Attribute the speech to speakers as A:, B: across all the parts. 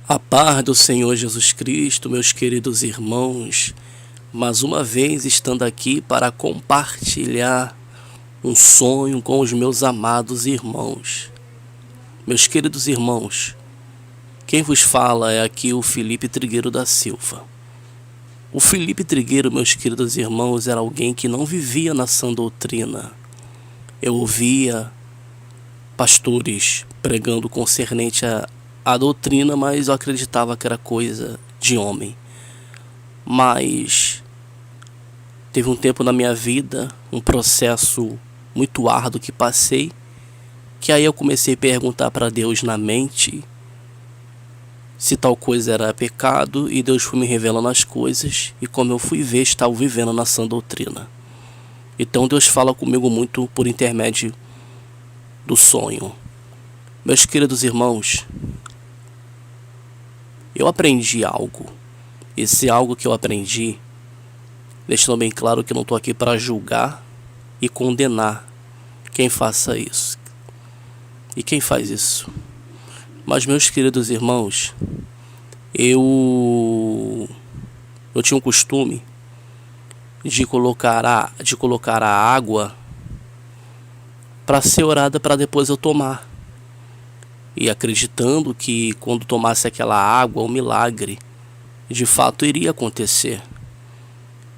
A: A paz do Senhor Jesus Cristo, meus queridos irmãos, mais uma vez estando aqui para compartilhar um sonho com os meus amados irmãos. Meus queridos irmãos, quem vos fala é aqui o Felipe Trigueiro da Silva. O Felipe Trigueiro, meus queridos irmãos, era alguém que não vivia na sã doutrina. Eu ouvia pastores pregando concernente a doutrina, mas eu acreditava que era coisa de homem. Mas teve um tempo na minha vida, um processo muito árduo que passei, que aí eu comecei a perguntar para Deus na mente se tal coisa era pecado, e Deus foi me revelando as coisas, e como eu fui ver, estava vivendo na sã doutrina. Então Deus fala comigo muito por intermédio do sonho. Meus queridos irmãos, eu aprendi algo. Esse algo que eu aprendi, deixando bem claro que eu não estou aqui para julgar e condenar quem faça isso e quem faz isso. Mas, meus queridos irmãos, eu tinha um costume de colocar a água para ser orada para depois eu tomar. E acreditando que quando tomasse aquela água, um milagre de fato iria acontecer.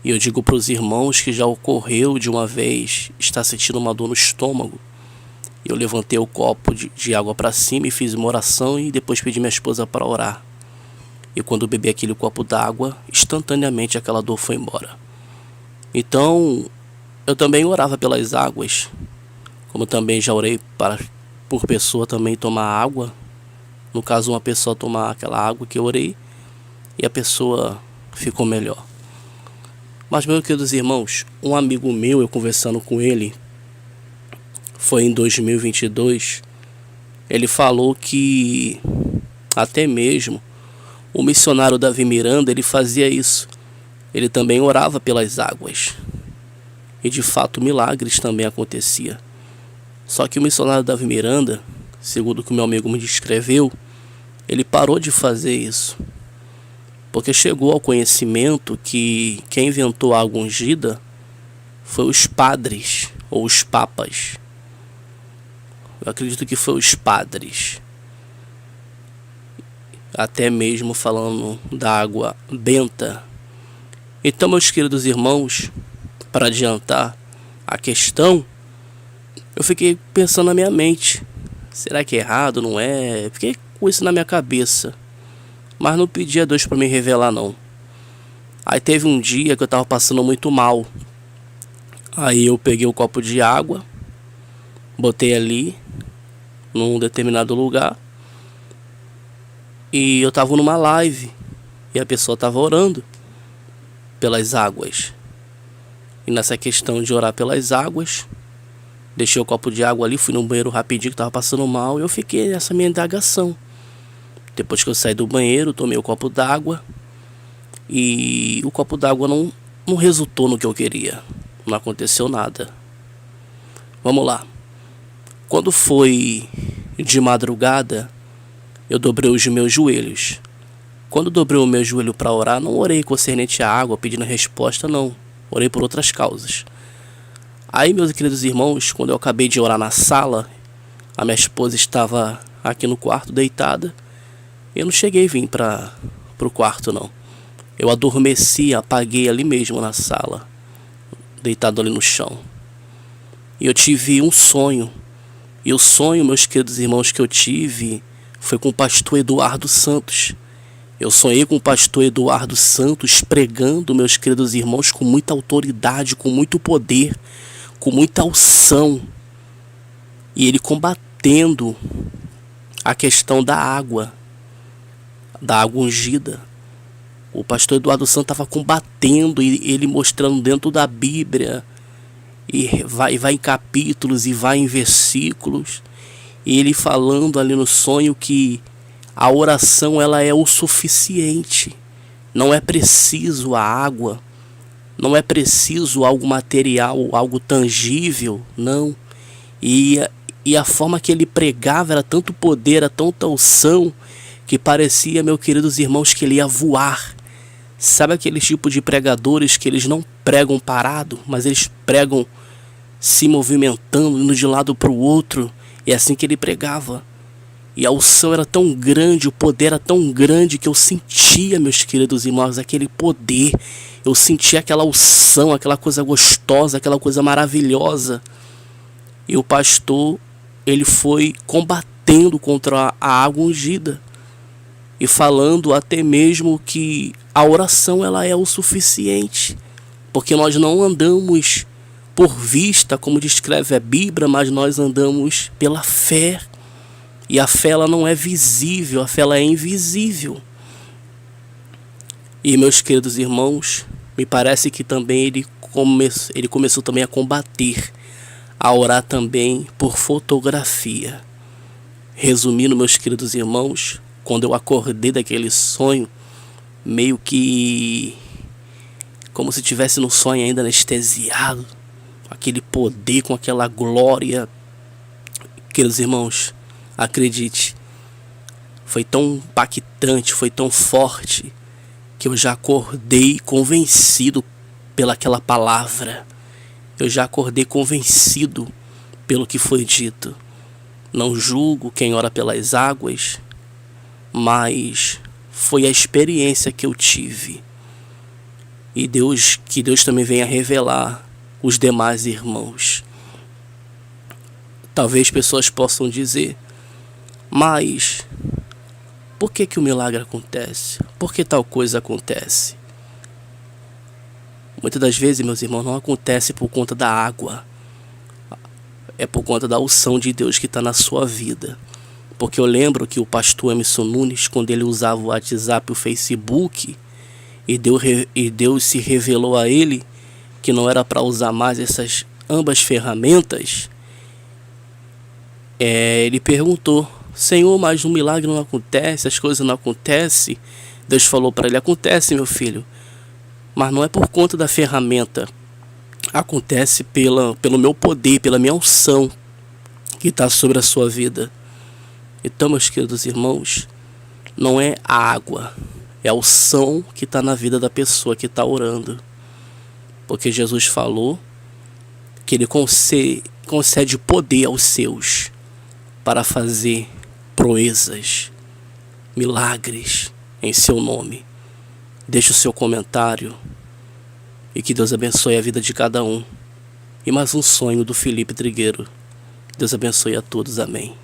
A: E eu digo para os irmãos que já ocorreu de uma vez estar sentindo uma dor no estômago. Eu levantei o copo de água para cima e fiz uma oração, e depois pedi minha esposa para orar. E quando eu bebi aquele copo d'água, instantaneamente aquela dor foi embora. Então, eu também orava pelas águas, como também já orei por pessoa também tomar água. No caso, uma pessoa tomar aquela água que eu orei e a pessoa ficou melhor. Mas, meus queridos irmãos, um amigo meu, eu conversando com ele, foi em 2022, ele falou que até mesmo o missionário Davi Miranda, ele fazia isso. Ele também orava pelas águas. E de fato milagres também acontecia. Só que o missionário Davi Miranda, segundo o que o meu amigo me descreveu, ele parou de fazer isso. Porque chegou ao conhecimento que quem inventou a água ungida foi os padres ou os papas. Eu acredito que foi os padres. Até mesmo falando da água benta. Então, meus queridos irmãos, para adiantar a questão, eu fiquei pensando na minha mente. Será que é errado? Não é? Fiquei com isso na minha cabeça. Mas não pedi a Deus para me revelar, não. Aí teve um dia que eu estava passando muito mal. Aí eu peguei o copo de água, botei ali, num determinado lugar. E eu estava numa live. E a pessoa estava orando pelas águas. E nessa questão de orar pelas águas, deixei o copo de água ali, fui no banheiro rapidinho que estava passando mal. E eu fiquei nessa minha indagação. Depois que eu saí do banheiro, tomei o copo d'água. E o copo d'água não resultou no que eu queria. Não aconteceu nada. Vamos lá. Quando foi de madrugada, eu dobrei os meus joelhos. Quando dobrei o meu joelho para orar, não orei concernente à água, pedindo resposta, não. Orei por outras causas. Aí, meus queridos irmãos, quando eu acabei de orar na sala, a minha esposa estava aqui no quarto, deitada. Eu não cheguei a vir para o quarto, não. Eu adormeci, apaguei ali mesmo na sala, deitado ali no chão. E eu tive um sonho. E o sonho, meus queridos irmãos, que eu tive foi com o pastor Eduardo Santos. Eu sonhei com o pastor Eduardo Santos pregando, meus queridos irmãos, com muita autoridade, com muito poder, com muita unção. E ele combatendo a questão da água ungida. O pastor Eduardo Santos estava combatendo, e ele mostrando dentro da Bíblia, e vai em capítulos e vai em versículos, e ele falando ali no sonho que a oração ela é o suficiente. Não é preciso a água, não é preciso algo material, algo tangível, não. E a forma que ele pregava era tanto poder, era tanta unção, que parecia, meus queridos irmãos, que ele ia voar. Sabe aquele tipo de pregadores que eles não pregam parado, mas eles pregam se movimentando, indo de um lado para o outro? E é assim que ele pregava. E a unção era tão grande, o poder era tão grande, que eu sentia, meus queridos irmãos, aquele poder. Eu sentia aquela unção, aquela coisa gostosa, aquela coisa maravilhosa. E o pastor, ele foi combatendo contra a água ungida. E falando até mesmo que a oração ela é o suficiente. Porque nós não andamos por vista, como descreve a Bíblia, mas nós andamos pela fé. E a fé ela não é visível, a fé ela é invisível. E meus queridos irmãos, me parece que também ele começou também a combater, a orar também por fotografia. Resumindo, meus queridos irmãos, quando eu acordei daquele sonho, meio que como se estivesse no sonho ainda anestesiado, aquele poder, com aquela glória. Queridos irmãos, acredite, foi tão impactante, foi tão forte, que eu já acordei convencido pelaquela palavra. Eu já acordei convencido pelo que foi dito. Não julgo quem ora pelas águas, mas foi a experiência que eu tive. E que Deus também venha revelar os demais irmãos. Talvez pessoas possam dizer: mas por que o milagre acontece? Por que tal coisa acontece? Muitas das vezes, meus irmãos, não acontece por conta da água. É por conta da unção de Deus que está na sua vida. Porque eu lembro que o pastor Emerson Nunes, quando ele usava o WhatsApp e o Facebook, e Deus se revelou a ele que não era para usar mais essas ambas ferramentas, ele perguntou: Senhor, mas um milagre não acontece, as coisas não acontecem? Deus falou para ele: acontece, meu filho, mas não é por conta da ferramenta, acontece pelo meu poder, pela minha unção que está sobre a sua vida. Então, meus queridos irmãos, não é a água, é a unção que está na vida da pessoa que está orando. Porque Jesus falou que ele concede poder aos seus para fazer proezas, milagres em seu nome. Deixe o seu comentário e que Deus abençoe a vida de cada um. E mais um sonho do Felipe Trigueiro. Deus abençoe a todos. Amém.